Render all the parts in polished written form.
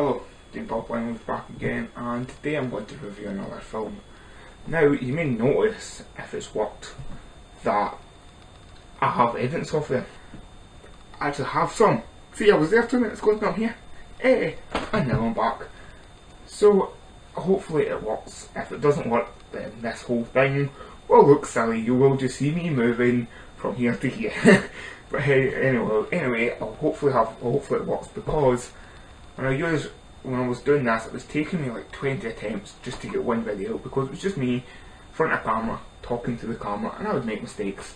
Hello, Dean Bob Wingle's back again, and today I'm going to review another film. Now, you may notice, if it's worked, that I have editing software. I actually have some. See, I was there 2 minutes ago, I'm here. And now I'm back. So, hopefully it works. If it doesn't work, then this whole thing will look silly. You will just see me moving from here to here. But hey, anyway, hopefully it works, because when I was doing this, it was taking me like 20 attempts just to get one video, because it was just me in front of camera, talking to the camera, and I would make mistakes,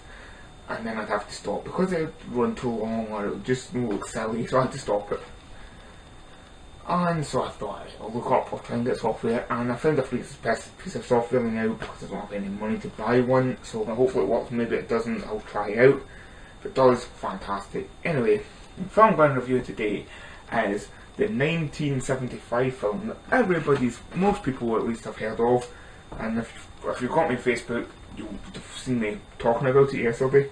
and then I'd have to stop because it would run too long or it would just look silly, so I had to stop it. And so I thought, I'll try and get software, and I found a free piece of software now because I don't have any money to buy one, so hopefully it works. Maybe it doesn't, I'll try it out. If it does, fantastic. Anyway, the film I'm going to review today is the 1975 film that most people at least have heard of, and if you've got me on Facebook, you'll have seen me talking about it yesterday.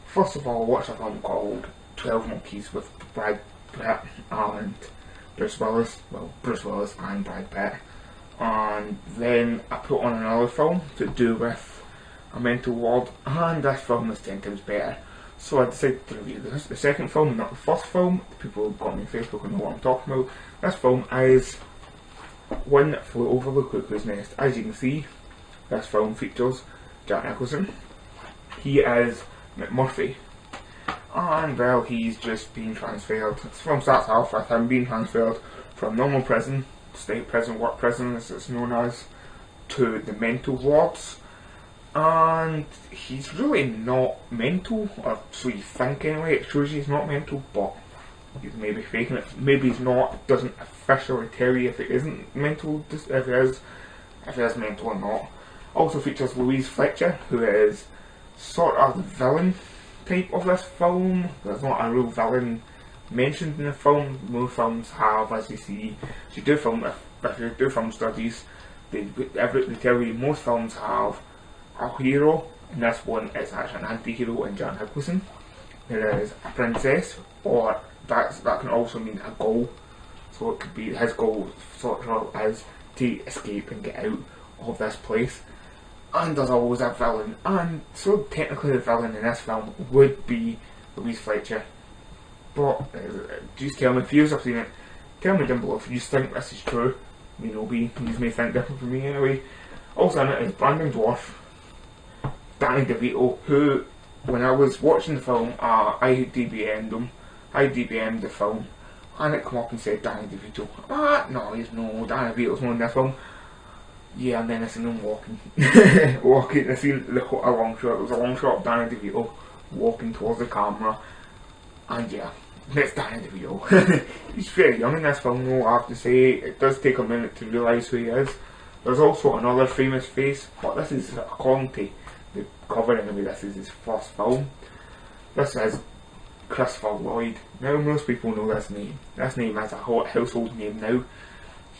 First of all, I watched a film called 12 Monkeys with Brad Pitt and Bruce Willis, and Brad Pitt, and then I put on another film to do with a mental ward, and this film is 10 times better. So I decided to review the second film, not the first film. The people who got me on Facebook and know what I'm talking about. This film is One That Flew Over the Cuckoo's Nest. As you can see, this film features Jack Nicholson. He is McMurphy, and well, he's just being transferred. This film starts off with him being transferred from normal prison, state prison, work prison as it's known as, to the mental wards. And he's really not mental, or so you think anyway. It shows he's not mental, but he's maybe faking it. Maybe he's not. It doesn't officially tell you if it isn't mental, if it is mental or not. Also features Louise Fletcher, who is sort of the villain type of this film. There's not a real villain mentioned in the film. Most films have, as you see, if you do film studies, they tell you most films have a hero, and this one is actually an anti-hero in Jack Nicholson. There is a princess, or that can also mean a goal. So it could be his goal sort of is to escape and get out of this place. And there's always a villain, and so technically the villain in this film would be Louise Fletcher. But just tell me if you have seen it. Tell me down below if you think this is true. You may think different from me anyway. Also in it is Brandon Dwarf, Danny DeVito, who, when I was watching the film, I DBM'd the film, and it came up and said Danny DeVito. No, Danny DeVito's not in this film. Yeah, and then I seen him walking. I seen a long shot. It was a long shot of Danny DeVito walking towards the camera, and yeah, it's Danny DeVito. He's very young in this film though, I have to say. It does take a minute to realise who he is. There's also another famous face, but this is according to the cover anyway, this is his first film. This is Christopher Lloyd. Now most people know this name. This name is a household name now.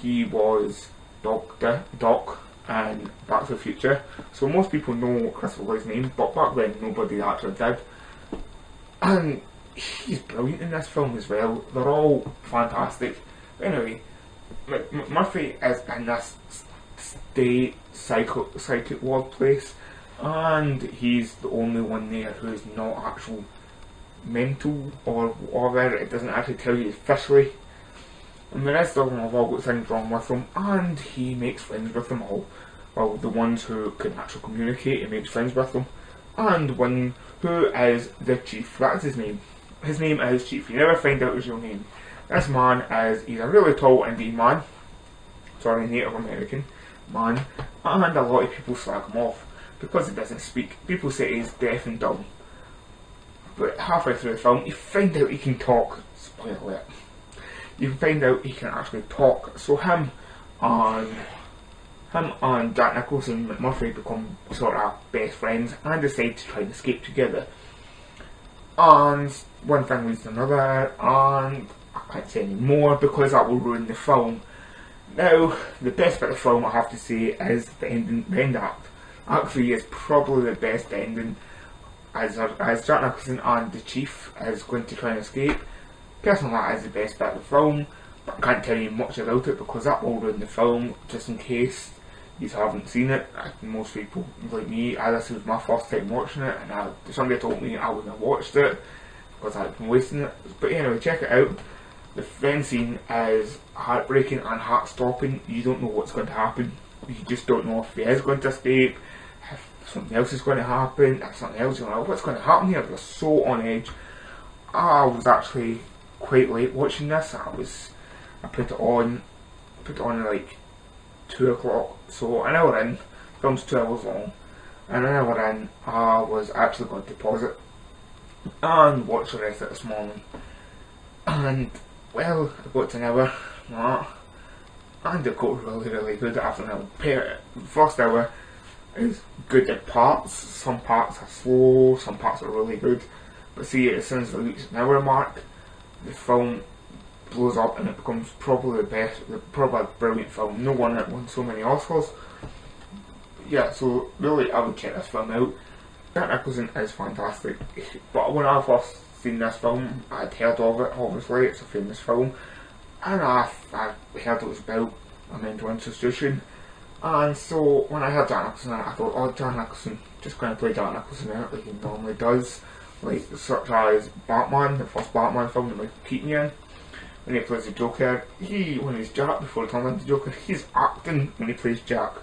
He was Doc and Back to the Future. So most people know Christopher Lloyd's name, but back then nobody actually did. And he's brilliant in this film as well. They're all fantastic. Anyway, Murphy is in this state psychic ward place, and he's the only one there who is not actual mental or whatever. It doesn't actually tell you officially. And the rest of them have all got things wrong with them, and he makes friends with them all. Well, the ones who can actually communicate, he makes friends with them. And one who is the Chief, that's his name. His name is Chief, you never find out his real name. This man he's a really tall Indian man, Native American man, and a lot of people slag him off because he doesn't speak. People say he's deaf and dumb, but halfway through the film you find out he can talk. Spoiler alert. You find out he can actually talk. So him and Jack Nicholson, McMurphy, become sort of best friends and decide to try and escape together. And one thing leads to another, and I can't say any more because that will ruin the film. Now, the best bit of the film, I have to say, is the end act. Act 3 is probably the best ending, as Jack Nicholson and the Chief is going to try and escape. Personally, that is the best bit of the film, I can't tell you much about it because that will ruin the film, just in case you haven't seen it. Most people, like me, this was my first time watching it, and somebody told me I wouldn't have watched it because I'd been wasting it. But anyway, check it out. The end scene is heartbreaking and heart-stopping. You don't know what's going to happen. You just don't know if he is going to escape, if something else is going to happen, if something else, what's going to happen here. You're so on edge. I was actually quite late watching this. I put it on at like 2 o'clock, so an hour in. The film's 2 hours long, and an hour in, I was actually going to pause it and watch the rest of it this morning. And well, I got to an hour, and it got really good after an hour. The first hour is good in parts. Some parts are slow, some parts are really good. But see, as soon as it reaches an hour mark, the film blows up and it becomes probably the best, probably a brilliant film. No one that won so many Oscars. Yeah, so really I would check this film out. Jack Nicholson is fantastic, but when I first seen this film, I'd heard of it. Obviously, it's a famous film, and I heard it was about a mental institution. And so when I heard Jack Nicholson, I thought, oh, Jack Nicholson just going to play Jack Nicholson in it like he normally does, like such as Batman, the first Batman film that Michael Keaton in. When he plays the Joker, when he's Jack before he turns into Joker, he's acting when he plays Jack.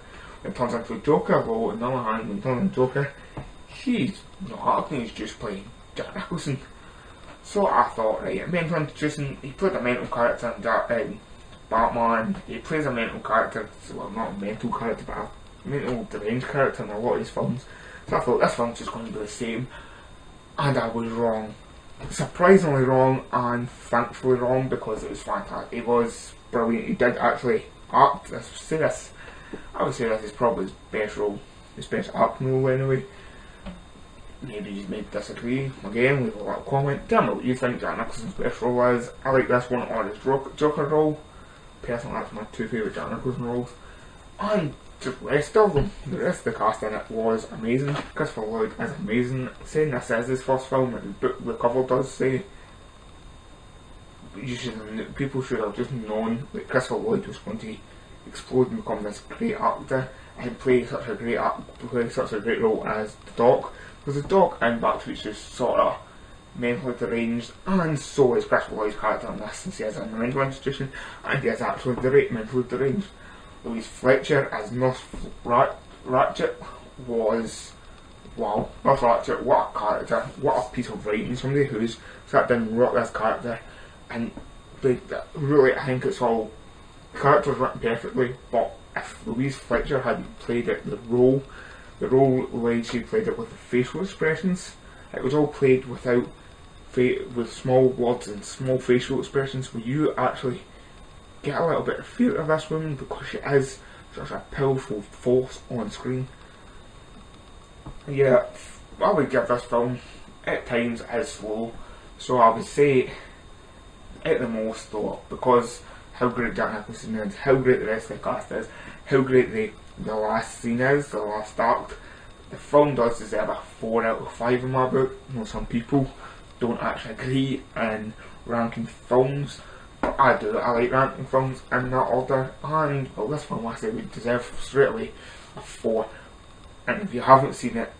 When he turns into a Joker, though, on the other hand, when he turns into Joker, he's not acting, he's just playing Jack Nicholson. So I thought, right, mental institution, he played a mental character in Batman, he plays a mental character, well, not a mental character, but a mental deranged character in a lot of his films. So I thought, this film's just going to be the same. And I was wrong. Surprisingly wrong, and thankfully wrong, because it was fantastic. He was brilliant. He did actually act. I would say this is probably his best role, his best acting role anyway. Maybe you may disagree. Again, leave a little comment. Tell me what you think Jack Nicholson's best role is. I like this one or his Joker role. Personally, that's my 2 favourite Jack Nicholson roles. And the rest of them, the rest of the cast in it was amazing. Christopher Lloyd is amazing. Saying this is his first film, and the cover does say, people should have just known that Christopher Lloyd was going to explode and become this great actor and play such a great role as the Doc. Because the Doc in Back to the Future is sort of mentally deranged, and so is Christopher Lloyd's character in this, since he is in a mental institution and he is actually mentally deranged. Louise Fletcher as Nurse Ratchet was, wow, Nurse Ratchet, what a character, what a piece of writing. Somebody who's sat down and wrote this character, and really, I think it's all, the character's written perfectly, but if Louise Fletcher hadn't played it, the role way she played it with the facial expressions, it was all played with small words and small facial expressions, where you actually get a little bit of fear of this woman, because she is such a powerful force on screen. Yeah, I would give this film, at times, is slow, so I would say, at the most though, because how great Jack Nicholson is, how great the rest of the cast is, how great the last scene is, the last act, the film does deserve a 4 out of 5 in my book. Some people don't actually agree in ranking films, but I do. I like ranking films in that order, and well, this film I say would deserve straight away a 4. And if you haven't seen it,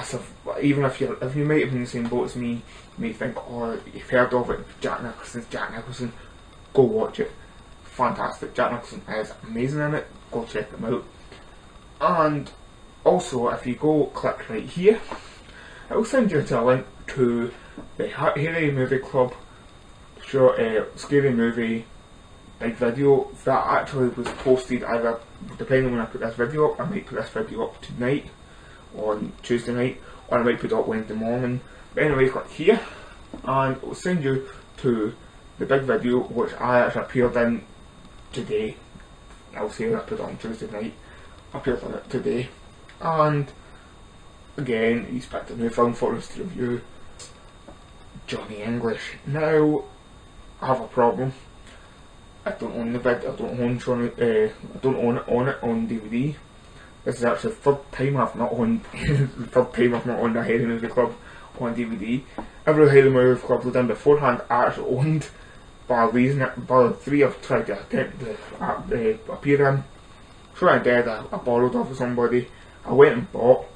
so even if you might have been in the same boat as me, you may think, oh, you've heard of it, Jack Nicholson, go watch it. Fantastic. Jack Nicholson is amazing in it. Go check them out. And also, if you go click right here, it will send you to a link to the Harry Movie Club scary movie big video that actually was posted either, depending on when I put this video up, I might put this video up tonight on Tuesday night, or I might put it up Wednesday morning. But anyway, click here and it will send you to the big video which I actually appeared in today. I'll say I put it on Tuesday night, I appeared in it today, and again he's picked a new film for us to review, Johnny English. Now I have a problem. I don't own the vid. I don't own it on DVD. This is actually the third time I've not owned the Harry Movie Club on DVD. Every Harry Movie Club we've done beforehand, I actually owned bar the three I've tried to attempt to appear in. So I did, I borrowed off of somebody, I went and bought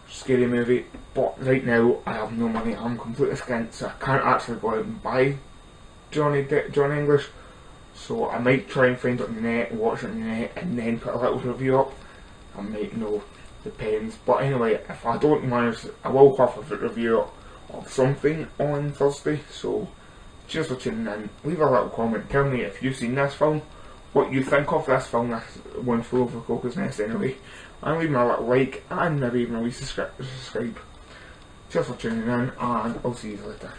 Scary Movie, but right now I have no money, I'm completely skint, so I can't actually go out and buy Johnny English. So I might try and find it on the net, watch it on the net, and then put a little review up. I might know, depends. But anyway, if I don't manage, I will have a review up of something on Thursday. So cheers for tuning in. Leave a little comment, tell me if you've seen this film, what you think of this film, this one flew over Cuckoo's Nest anyway. And leave me a little like, and maybe even a wee subscribe. Cheers for tuning in, and I'll see you later.